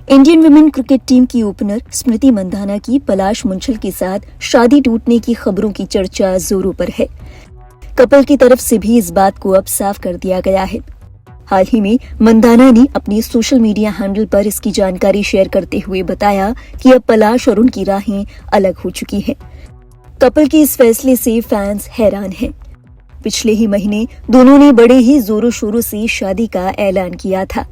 Indian women cricket team की opener Smriti Mandhana की पलाश मुंचल के साथ शादी टूटने की खबरों की चर्चा जोरों पर है। कपल की तरफ से भी इस बात को अब साफ कर दिया गया है। हाल ही में मंधाना ने अपने सोशल मीडिया हैंडल पर इसकी जानकारी शेयर करते हुए बताया कि अब पलाश और उनकी राहें अलग हो चुकी हैं। कपल के इस फैसले से फैंस हैरान हैं। पिछले ही महीने दोनों ने बड़े ही जोरों शोरों से शादी का ऐलान किया था।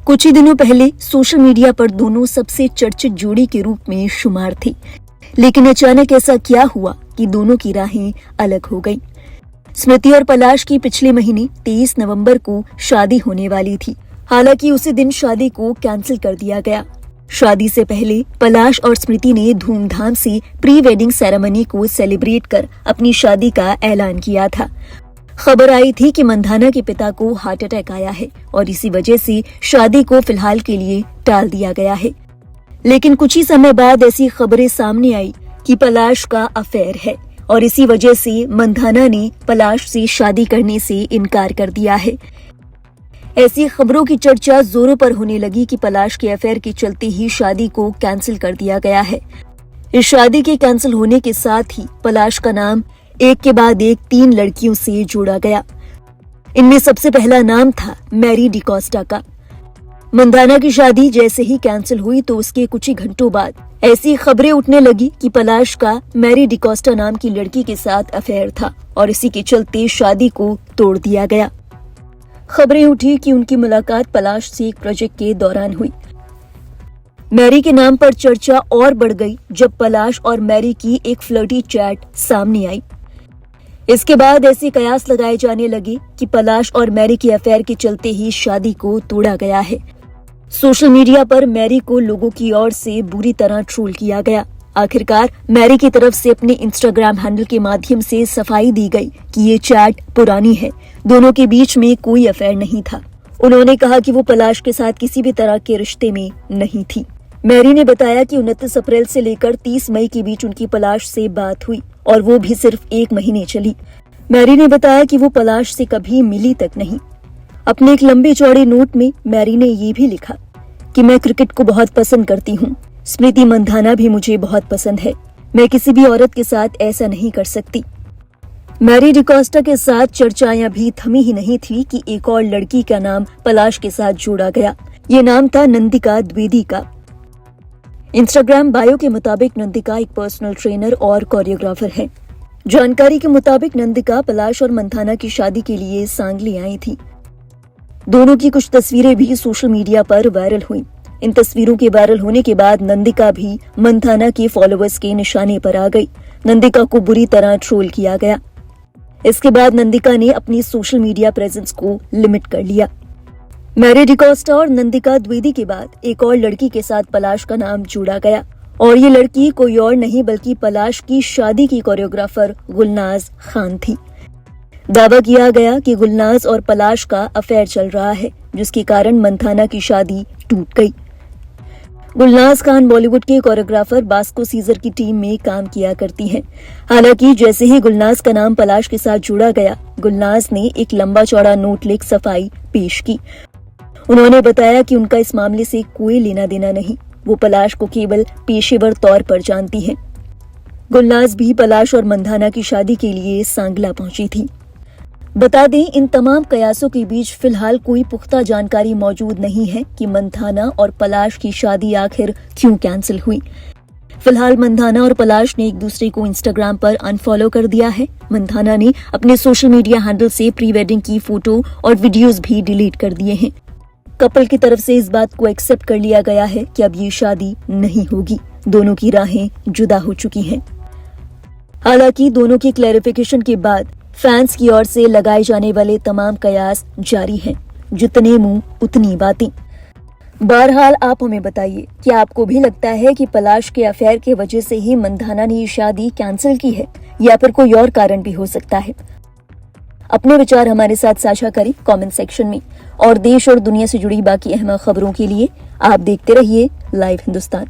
कुछ ही दिनों पहले सोशल मीडिया पर दोनों सबसे चर्चित जोड़ी के रूप में शुमार थे, लेकिन अचानक ऐसा क्या हुआ कि दोनों की राहें अलग हो गईं। स्मृति और पलाश की पिछले महीने 23 नवंबर को शादी होने वाली थी। हालांकि उसी दिन शादी को कैंसिल कर दिया गया। शादी से पहले पलाश और स्मृति ने धूमधाम से प्री वेडिंग सेरेमनी को सेलिब्रेट कर अपनी शादी का ऐलान किया था। खबर आई थी कि मंधाना के पिता को हार्ट अटैक आया है और इसी वजह से शादी को फिलहाल के लिए टाल दिया गया है। लेकिन कुछ ही समय बाद ऐसी खबरें सामने आई कि पलाश का अफेयर है और इसी वजह से मंधाना ने पलाश से शादी करने से इनकार कर दिया है। ऐसी खबरों की चर्चा जोरों पर होने लगी कि पलाश के अफेयर के चलते ही शादी को कैंसिल कर दिया गया है। इस शादी के कैंसिल होने के साथ ही पलाश का नाम एक के बाद एक 3 लड़कियों से जोड़ा गया। इनमें सबसे पहला नाम था मैरी डिकोस्टा का। मंधाना की शादी जैसे ही कैंसिल हुई तो उसके कुछ ही घंटों बाद ऐसी खबरें उठने लगी कि पलाश का मैरी डिकोस्टा नाम की लड़की के साथ अफेयर था और इसी के चलते शादी को तोड़ दिया गया। खबरें उठी कि उनकी मुलाकात पलाश से एक प्रोजेक्ट के दौरान हुई। मैरी के नाम पर चर्चा और बढ़ गई जब पलाश और मैरी की एक फ्लर्टी चैट सामने आई। इसके बाद ऐसे कयास लगाए जाने लगे कि पलाश और मैरी के अफेयर के चलते ही शादी को तोड़ा गया है। सोशल मीडिया पर मैरी को लोगों की ओर से बुरी तरह ट्रोल किया गया। आखिरकार मैरी की तरफ से अपने इंस्टाग्राम हैंडल के माध्यम से सफाई दी गई कि ये चैट पुरानी है, दोनों के बीच में कोई अफेयर नहीं था। उन्होंने कहा कि वो पलाश के साथ किसी भी तरह के रिश्ते में नहीं थी। मैरी ने बताया कि 29 अप्रैल से लेकर 30 मई के बीच उनकी पलाश से बात हुई और वो भी सिर्फ 1 महीने चली। मैरी ने बताया कि वो पलाश से कभी मिली तक नहीं। अपने एक लंबे चौड़े नोट में मैरी ने ये भी लिखा कि मैं क्रिकेट को बहुत पसंद करती हूँ। स्मृति मंधाना भी मुझे बहुत पसंद है। मैं किसी भी औरत के साथ ऐसा नहीं कर सकती। मैरी डिकोस्टा के साथ चर्चाएं भी थमी ही नहीं थी कि एक और लड़की का नाम पलाश के साथ जोड़ा गया। ये नाम था नंदिका द्विवेदी का। इंस्टाग्राम बायो के मुताबिक नंदिका एक पर्सनल ट्रेनर और कोरियोग्राफर है। जानकारी के मुताबिक नंदिका पलाश और मंधाना की शादी के लिए सांगली आई थी। दोनों की कुछ तस्वीरें भी सोशल मीडिया पर वायरल हुई। इन तस्वीरों के वायरल होने के बाद नंदिका भी मंधाना के फॉलोअर्स के निशाने पर आ गई। नंदिका को बुरी तरह ट्रोल किया गया। इसके बाद नंदिका ने अपनी सोशल मीडिया प्रेजेंस को लिमिट कर लिया। मैरी डिकोस्टा और नंदिका द्विवेदी के बाद एक और लड़की के साथ पलाश का नाम जोड़ा गया और ये लड़की कोई और नहीं बल्कि पलाश की शादी की कोरियोग्राफर गुलनाज खान थी। दावा किया गया कि गुलनाज और पलाश का अफेयर चल रहा है, जिसके कारण मंधाना की शादी टूट गई। गुलनाज खान बॉलीवुड के कोरियोग्राफर बास्को सीजर की टीम में काम किया करती हैं। हालांकि जैसे ही गुलनाज का नाम पलाश के साथ जोड़ा गया, गुलनाज ने एक लंबा चौड़ा नोट लिख सफाई पेश की। उन्होंने बताया कि उनका इस मामले से कोई लेना देना नहीं, वो पलाश को केवल पेशेवर तौर पर जानती हैं। गुलनाज भी पलाश और मंधाना की शादी के लिए सांगला पहुंची थी। बता दें, इन तमाम कयासों के बीच फिलहाल कोई पुख्ता जानकारी मौजूद नहीं है कि मंधाना और पलाश की शादी आखिर क्यों कैंसिल हुई। फिलहाल मंधाना और पलाश ने एक दूसरे को इंस्टाग्राम पर अनफॉलो कर दिया है। मंधाना ने अपने सोशल मीडिया हैंडल से प्री वेडिंग की फोटो और वीडियोस भी डिलीट कर दिए हैं। कपल की तरफ से इस बात को एक्सेप्ट कर लिया गया है कि अब ये शादी नहीं होगी। दोनों की राहें जुदा हो चुकी हैं। हालांकि दोनों की क्लैरिफिकेशन के बाद फैंस की ओर से लगाए जाने वाले तमाम कयास जारी हैं। जितने मुंह उतनी बातें। बहरहाल आप हमें बताइए, क्या आपको भी लगता है कि पलाश के अफेयर की वजह से ही मंधाना ने ये शादी कैंसिल की है या फिर कोई और कारण भी हो सकता है? अपने विचार हमारे साथ साझा करें कमेंट सेक्शन में और देश और दुनिया से जुड़ी बाकी अहम खबरों के लिए आप देखते रहिए लाइव हिंदुस्तान।